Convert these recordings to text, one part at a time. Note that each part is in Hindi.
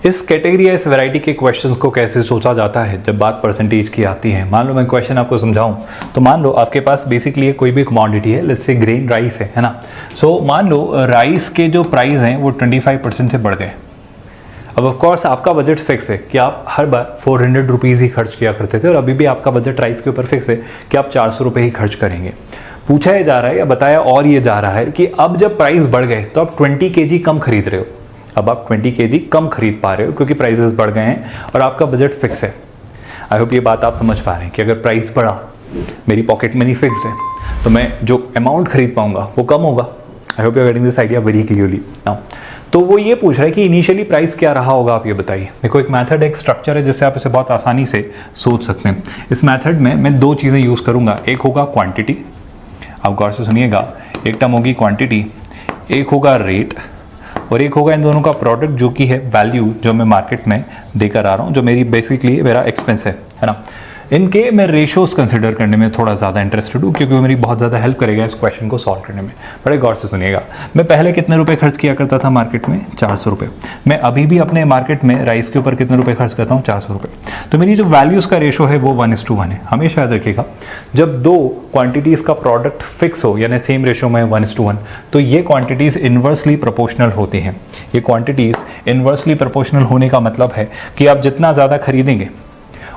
इस कैटेगरी या इस वैरायटी के क्वेश्चंस को कैसे सोचा जाता है जब बात परसेंटेज की आती है। मान लो मैं क्वेश्चन आपको समझाऊं तो मान लो आपके पास बेसिकली कोई भी कमोडिटी है, लेट्स से ग्रेन राइस है ना। सो मान लो राइस के जो प्राइस हैं वो 25% से बढ़ गए। अब ऑफ कोर्स आपका बजट फिक्स है कि आप हर बार 400 रुपीज़ ही खर्च किया करते थे और अभी भी आपका बजट राइस के ऊपर फिक्स है कि आप 400 रुपये ही खर्च करेंगे। पूछा ये जा रहा है या बताया और ये जा रहा है कि अब जब प्राइस बढ़ गए तो आप 20 kg कम खरीद रहे हो। अब आप 20 kg कम खरीद पा रहे हो क्योंकि प्राइसेस बढ़ गए हैं और आपका बजट फिक्स है। आई होप ये बात आप समझ पा रहे हैं कि अगर प्राइस बढ़ा, मेरी पॉकेट मनी फिक्स्ड है, तो मैं जो अमाउंट खरीद पाऊंगा वो कम होगा। I hope you are getting this idea very clearly now. तो वो ये पूछ रहा है कि इनिशियली प्राइस क्या रहा होगा, आप ये बताइए। देखो एक मेथड, एक स्ट्रक्चर है जिससे आप इसे बहुत आसानी से सोच सकते हैं। इस मेथड में मैं दो चीज़ें यूज़ करूँगा, एक होगा क्वांटिटी, आप गौर से सुनिएगा, एक टर्म होगी क्वांटिटी, एक होगा रेट और एक होगा इन दोनों का प्रोडक्ट जो कि है वैल्यू, जो मैं मार्केट में देकर आ रहा हूँ, जो मेरी बेसिकली मेरा एक्सपेंस है ना। इनके मैं रेशोज़ कंसिडर करने में थोड़ा ज़्यादा इंटरेस्टेड हूँ क्योंकि वो मेरी बहुत ज़्यादा हेल्प करेगा इस क्वेश्चन को सॉल्व करने में। बड़े गौर से सुनिएगा, मैं पहले कितने रुपए खर्च किया करता था मार्केट में? 400 रुपये। मैं अभी भी अपने मार्केट में राइस के ऊपर कितने रुपए खर्च करता हूँ? 400 रुपये। तो मेरी जो वैल्यूज़ का रेशो है वो 1:1 है। हमेशा याद रखिएगा, जब दो क्वान्टिटीज़ का प्रोडक्ट फिक्स हो यानी सेम रेशो में 1:1, तो ये क्वान्टिटीज़ इन्वर्सली प्रोपोर्शनल होती हैं। ये क्वान्टिटीज़ इन्वर्सली प्रोपोर्शनल होने का मतलब है कि आप जितना ज़्यादा खरीदेंगे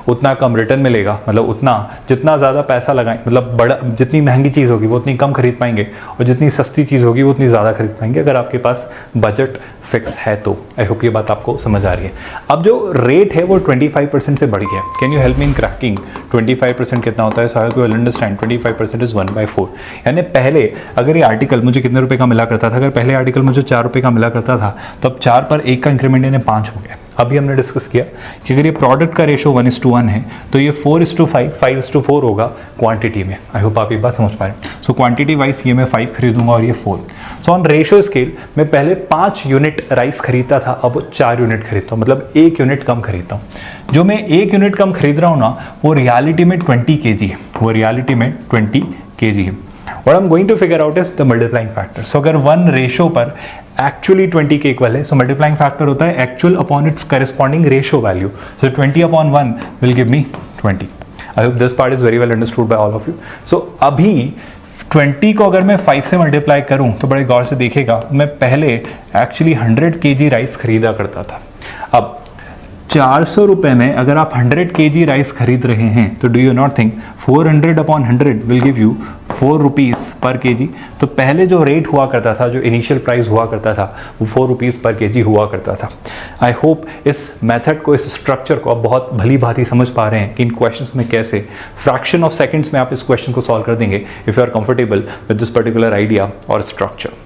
उतना कम रिटर्न मिलेगा, मतलब उतना जितना ज़्यादा पैसा लगाएं, मतलब बड़ा जितनी महंगी चीज़ होगी वो उतनी कम खरीद पाएंगे और जितनी सस्ती चीज़ होगी वो उतनी ज़्यादा खरीद पाएंगे अगर आपके पास बजट फिक्स है तो। आई होप ये बात आपको समझ आ रही है। अब जो रेट है वो 25% से बढ़ गया। Can you help me in cracking 25% कितना होता है? सो आई विल अंडरस्टैंड 25% इज 1/4। यानी पहले अगर ये आर्टिकल मुझे कितने रुपए का मिला करता था, अगर पहले आर्टिकल मुझे 4 रुपये का मिला करता था तो अब 4 पर 1 का इंक्रीमेंट यानी 5 हो गया। अभी हमने डिस्कस किया कि अगर ये प्रोडक्ट का रेशो 1:1 है तो ये 4:5, 5:4 होगा क्वांटिटी में। आई होप आप ये बात समझ पा रहे हैं। सो क्वांटिटी वाइज ये मैं 5 खरीदूंगा और ये 4। सो ऑन रेशो स्केल मैं पहले 5 यूनिट राइस खरीदता था, अब 4 यूनिट खरीदता हूँ, मतलब 1 यूनिट कम खरीदता हूँ। जो मैं 1 यूनिट कम खरीद रहा हूँ ना, वो रियलिटी में 20 kg है। वो रियलिटी में 20 kg है। What I'm going to figure out is the multiplying factor. So अगर 1 रेशो पर एक्चुअली 20 के इक्वल है, सो मल्टीप्लाइंग फैक्टर होता है actual upon its corresponding ratio value. So 20/1 will give me 20। I hope this part is very well understood by all of you. So अभी 20 को अगर मैं 5 से मल्टीप्लाई करूं तो बड़े गौर से देखिएगा, मैं पहले एक्चुअली 100 kg राइस खरीदा करता था। अब 400 रुपये में अगर आप 100 kg राइस खरीद रहे हैं तो do you not think 400/100 will give you 4 rupees पर kg। तो पहले जो रेट हुआ करता था, जो इनिशियल प्राइस हुआ करता था, वो 4 रुपीज़ पर kg हुआ करता था। आई होप इस मेथड को, इस स्ट्रक्चर को आप बहुत भली भांति समझ पा रहे हैं कि इन क्वेश्चंस में कैसे फ्रैक्शन ऑफ सेकंड्स में आप इस क्वेश्चन को सॉल्व कर देंगे if you are comfortable with this particular idea और स्ट्रक्चर।